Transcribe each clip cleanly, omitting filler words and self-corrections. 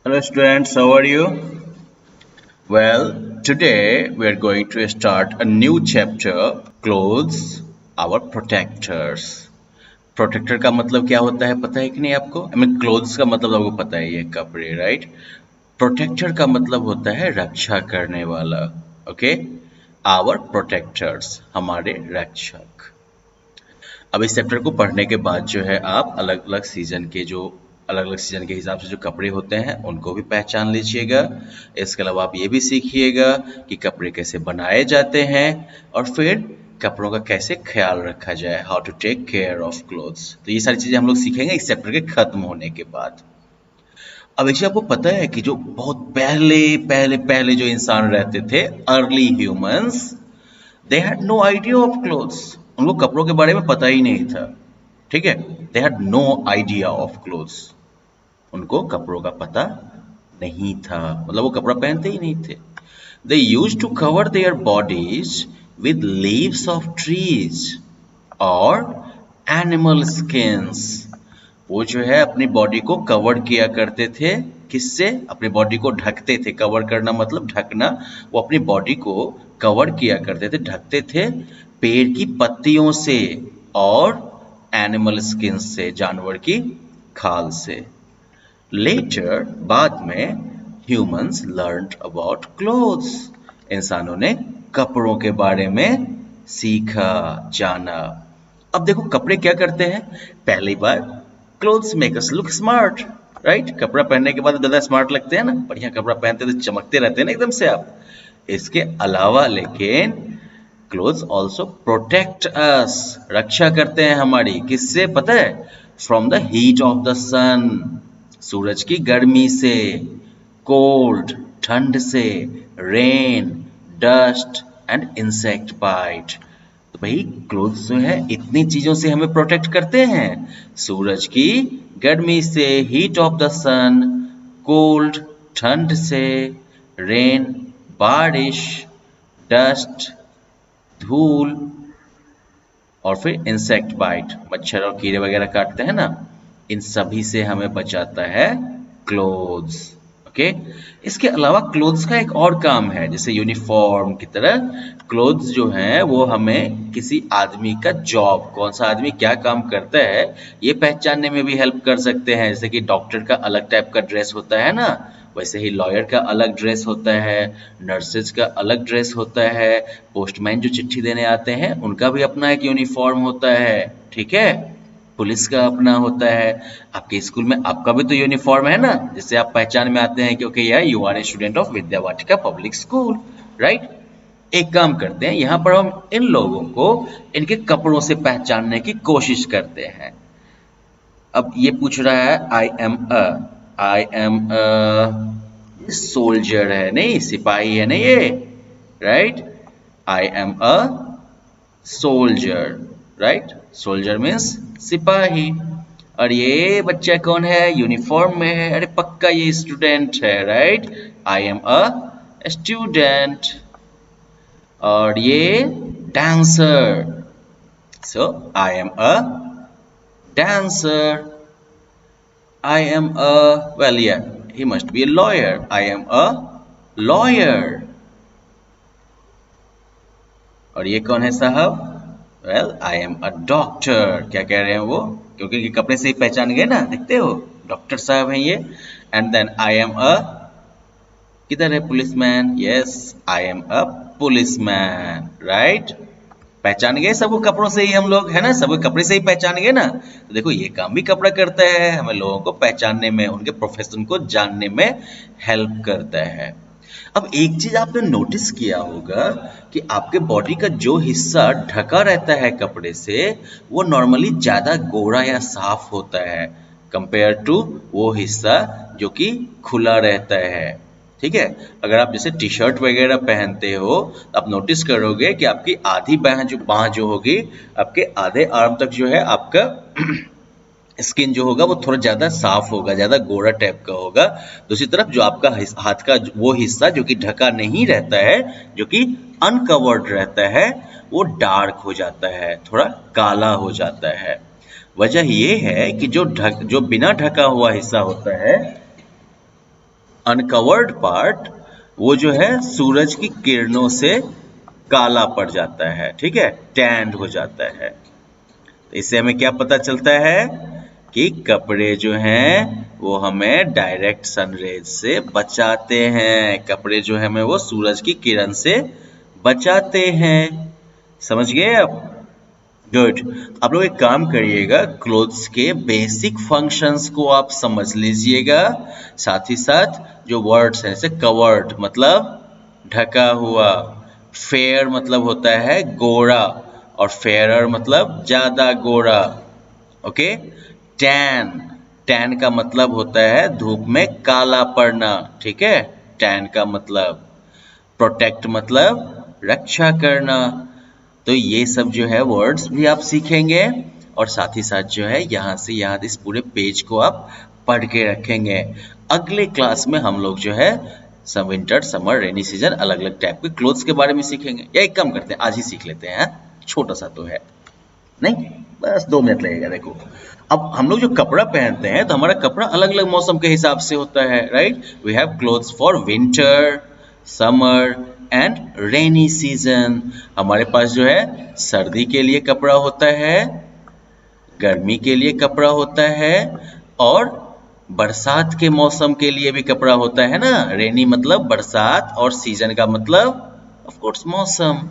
Hello students, how are you? Well, today we are going to start a new chapter, clothes, our protectors. Protector का मतलब क्या होता है पता है कि नहीं आपको? आई मीन क्लोथ्स का मतलब आपको पता है, ये कपड़े, राइट? प्रोटेक्टर का मतलब होता है रक्षा करने वाला, ओके? आवर प्रोटेक्टर्स, हमारे रक्षक। अब इस चैप्टर को पढ़ने के बाद जो है आप अलग अलग सीजन के हिसाब से जो कपड़े होते हैं उनको भी पहचान लीजिएगा। इसके अलावा आप ये भी सीखिएगा कि कपड़े कैसे बनाए जाते हैं और फिर कपड़ों का कैसे ख्याल रखा जाए, how to take care of clothes. तो ये सारी चीजें हम लोग सीखेंगे इस चैप्टर के खत्म होने के बाद। अब एक चीज आपको पता है कि जो बहुत पहले पहले पहले जो इंसान रहते थे, early humans, they had no idea of clothes. उनको कपड़ों के बारे में पता ही नहीं था, ठीक है? They had no idea of clothes. उनको कपड़ों का पता नहीं था, मतलब वो कपड़ा पहनते ही नहीं थे। They used to cover their bodies with leaves of trees और एनिमल स्किन्स। वो जो है अपनी बॉडी को कवर किया करते थे, किससे? अपनी बॉडी को ढकते थे। कवर करना मतलब ढकना। वो अपनी बॉडी को कवर किया करते थे, ढकते थे पेड़ की पत्तियों से और एनिमल स्किन से, जानवर की खाल से। लेटर, बाद में, ह्यूमंस लर्नड अबाउट क्लोथ्स। इंसानों ने कपड़ों के बारे में सीखा, जाना। अब देखो कपड़े क्या करते हैं। पहली बार, clothes make us look smart, right? कपड़ा पहनने के बाद ज्यादा स्मार्ट लगते हैं ना, बढ़िया कपड़ा पहनते तो चमकते रहते हैं ना एकदम से आप। इसके अलावा लेकिन क्लोथ्स ऑल्सो प्रोटेक्ट अस, रक्षा करते हैं हमारी, किससे पता है? From the heat of the sun, सूरज की गर्मी से, कोल्ड, ठंड से, rain, dust and insect bite. तो भाई क्लोथ्स जो है इतनी चीजों से हमें प्रोटेक्ट करते हैं, सूरज की गर्मी से, heat of the sun, cold, ठंड से, रेन, बारिश, डस्ट, धूल, और फिर इंसेक्ट बाइट, मच्छर और कीड़े वगैरह काटते हैं ना, इन सभी से हमें बचाता है क्लोथ्स, ओके? इसके अलावा क्लोथ्स का एक और काम है, जैसे यूनिफॉर्म की तरह क्लोथ्स जो हैं वो हमें किसी आदमी का जॉब, कौन सा आदमी क्या काम करता है, ये पहचानने में भी हेल्प कर सकते हैं। जैसे कि डॉक्टर का अलग टाइप का ड्रेस होता है ना, वैसे ही लॉयर का अलग ड्रेस होता है, नर्सेज का अलग ड्रेस होता है, पोस्टमैन जो चिट्ठी देने आते हैं उनका भी अपना एक यूनिफॉर्म होता है, ठीक है? पुलिस का अपना होता है। आपके स्कूल में आपका भी तो यूनिफॉर्म है ना, जिससे आप पहचान में आते हैं कि ओके यार, you are a student of Vidya Vatika public school, right? एक काम करते हैं, यहाँ पर हम इन लोगों को इनके कपड़ों से पहचानने की कोशिश करते हैं। अब ये पूछ रहा है आई एम सोल्जर है, नहीं सिपाही है ना ये, right? I am a soldier, right? Soldier means सिपाही। और ये बच्चा कौन है? यूनिफॉर्म में है, अरे पक्का ये स्टूडेंट है, right? I am a student. और ये dancer, so I am a dancer. I am a, well, yeah, he must be a lawyer. I am a lawyer. और ये कौन है साहब? Well, I am a doctor. क्या कह रहे हैं वो? क्योंकि ये कपड़े से ही पहचान गए ना, देखते हो, डॉक्टर साहब हैं ये। And then I am a, किधर है policeman? Yes, I am a policeman, right? पहचान गए सबको कपड़ों से ही हम लोग, है ना? सबको कपड़े से ही पहचान गए ना। तो देखो ये काम भी कपड़ा करता है, हमें लोगों को पहचानने में, उनके प्रोफेशन को जानने में हेल्प करता है। अब एक चीज आपने नोटिस किया होगा कि आपके बॉडी का जो हिस्सा ढका रहता है कपड़े से, वो नॉर्मली ज्यादा गोरा या साफ होता है कंपेयर टू वो हिस्सा जो कि खुला रहता है, ठीक है? अगर आप जैसे टी शर्ट वगैरह पहनते हो तो आप नोटिस करोगे कि आपकी आधी बाह जो होगी, आपके आधे आर्म तक जो है आपका स्किन जो होगा वो थोड़ा ज्यादा साफ होगा, ज्यादा गोरा टाइप का होगा। दूसरी तरफ जो आपका हाथ का वो हिस्सा जो कि ढका नहीं रहता है, जो कि अनकवर्ड रहता है, वो डार्क हो जाता है, थोड़ा काला हो जाता है। वजह ये है कि जो बिना ढका हुआ हिस्सा होता है अनकवर्ड पार्ट वो जो है सूरज की किरणों से काला पड़ जाता है, ठीक है, टैंड हो जाता है। तो इससे हमें क्या पता चलता है कि कपड़े जो हैं वो हमें डायरेक्ट सनरेज से बचाते हैं, कपड़े जो है हमें वो सूरज की किरण से बचाते हैं। समझ गए आप? गुड। आप लोग एक काम करिएगा, क्लोथ्स के बेसिक फंक्शंस को आप समझ लीजिएगा, साथ ही साथ जो वर्ड्स हैं जैसे कवर्ड मतलब ढका हुआ, फेयर मतलब होता है गोरा, और फेयरर मतलब ज्यादा गोरा। ओके। टैन, टैन का मतलब होता है धूप में काला पड़ना, ठीक है, टैन का मतलब। प्रोटेक्ट मतलब रक्षा करना। तो ये सब जो है वर्ड्स भी आप सीखेंगे, और साथ ही साथ जो है यहाँ से यहाँ इस पूरे पेज को आप पढ़ के रखेंगे। अगले क्लास में हम लोग जो है सब विंटर, समर, रेनी सीजन अलग अलग टाइप के क्लोथ्स के बारे में सीखेंगे। या एक काम करते हैं, आज ही सीख लेते हैं, छोटा सा तो है, नहीं बस 2 मिनट लगेगा। देखो, अब हम लोग जो कपड़ा पहनते हैं तो हमारा कपड़ा अलग अलग मौसम के हिसाब से होता है, right. We have clothes for winter, summer and rainy season. हमारे पास जो है सर्दी के लिए कपड़ा होता है, गर्मी के लिए कपड़ा होता है, और बरसात के मौसम के लिए भी कपड़ा होता है ना। रेनी मतलब बरसात, और सीजन का मतलब ऑफ कोर्स मौसम।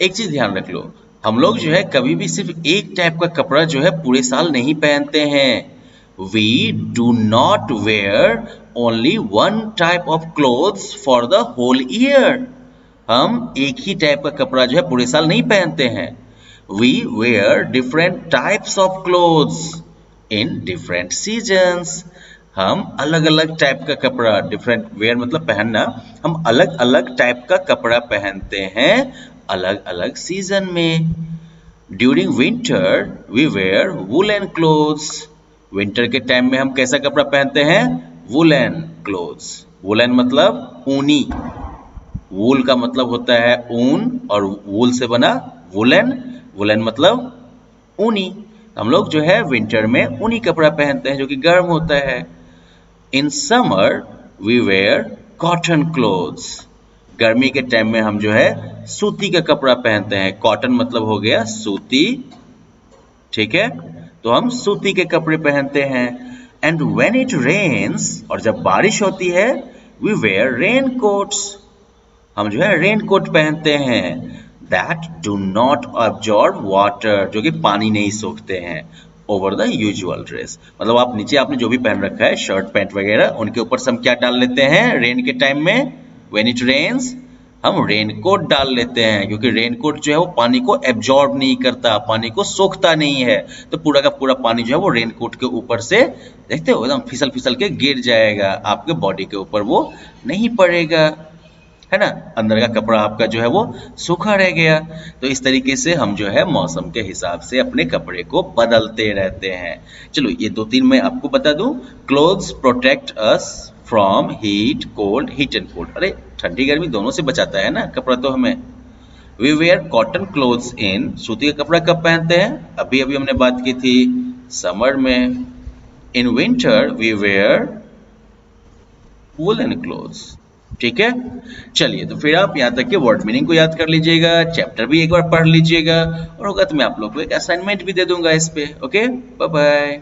एक चीज ध्यान रख लो, हम लोग जो है कभी भी सिर्फ एक टाइप का कपड़ा जो है पूरे साल नहीं पहनते हैं। We do not wear only one type of clothes for the whole year. हम एक ही टाइप का कपड़ा जो है पूरे साल नहीं पहनते हैं। We wear different types of clothes in different seasons. हम अलग अलग टाइप का कपड़ा, डिफरेंट वेयर मतलब पहनना, हम अलग अलग टाइप का कपड़ा पहनते हैं अलग अलग सीजन में। During winter we wear woollen clothes. Winter के टाइम में हम कैसा कपड़ा पहनते हैं? Woollen clothes. वुलन मतलब ऊनी, वूल का मतलब होता है ऊन, और वूल से बना वुलन, वुलन मतलब ऊनी। हम लोग जो है विंटर में ऊनी कपड़ा पहनते हैं जो कि गर्म होता है। In summer we wear cotton clothes. गर्मी के टाइम में हम जो है सूती का कपड़ा पहनते हैं। कॉटन मतलब हो गया सूती, ठीक है, तो हम सूती के कपड़े पहनते हैं। एंड व्हेन इट रेन्स, और जब बारिश होती है, वी वेयर रेन कोट्स। हम जो है रेन कोट पहनते हैं। That do not absorb water, जो कि पानी नहीं सोखते हैं, ओवर द यूजुअल ड्रेस। मतलब आप नीचे आपने जो भी पहन रखा है, शर्ट पैंट वगैरह, उनके ऊपर से हम क्या डाल लेते हैं रेन के टाइम में? व्हेन इट रेन्स हम रेन कोट डाल लेते हैं, क्योंकि रेन कोट जो है वो पानी को एब्जॉर्ब नहीं करता, पानी को सोखता नहीं है। तो पूरा का पूरा पानी जो है वो रेन कोट के ऊपर से, देखते हो, एकदम फिसल फिसल के गिर जाएगा, आपके बॉडी के ऊपर वो नहीं पड़ेगा, है ना। अंदर का कपड़ा आपका जो है वो सूखा रह गया। तो इस तरीके से हम जो है मौसम के हिसाब से अपने कपड़े को बदलते रहते हैं। चलो ये 2-3 मैं आपको बता दूं। Clothes protect us from heat, cold, heat and cold. अरे ठंडी गर्मी दोनों से बचाता है ना कपड़ा तो हमें। We wear cotton clothes in, सूती का कपड़ा कब पहनते हैं? अभी अभी हमने बात की थी, समर में। In winter we wear woollen clothes, ठीक है। चलिए, तो फिर आप यहाँ तक के वर्ड मीनिंग को याद कर लीजिएगा, चैप्टर भी एक बार पढ़ लीजिएगा, और होगा तो मैं आप लोग को एक असाइनमेंट भी दे दूंगा इस पे। Okay, bye bye.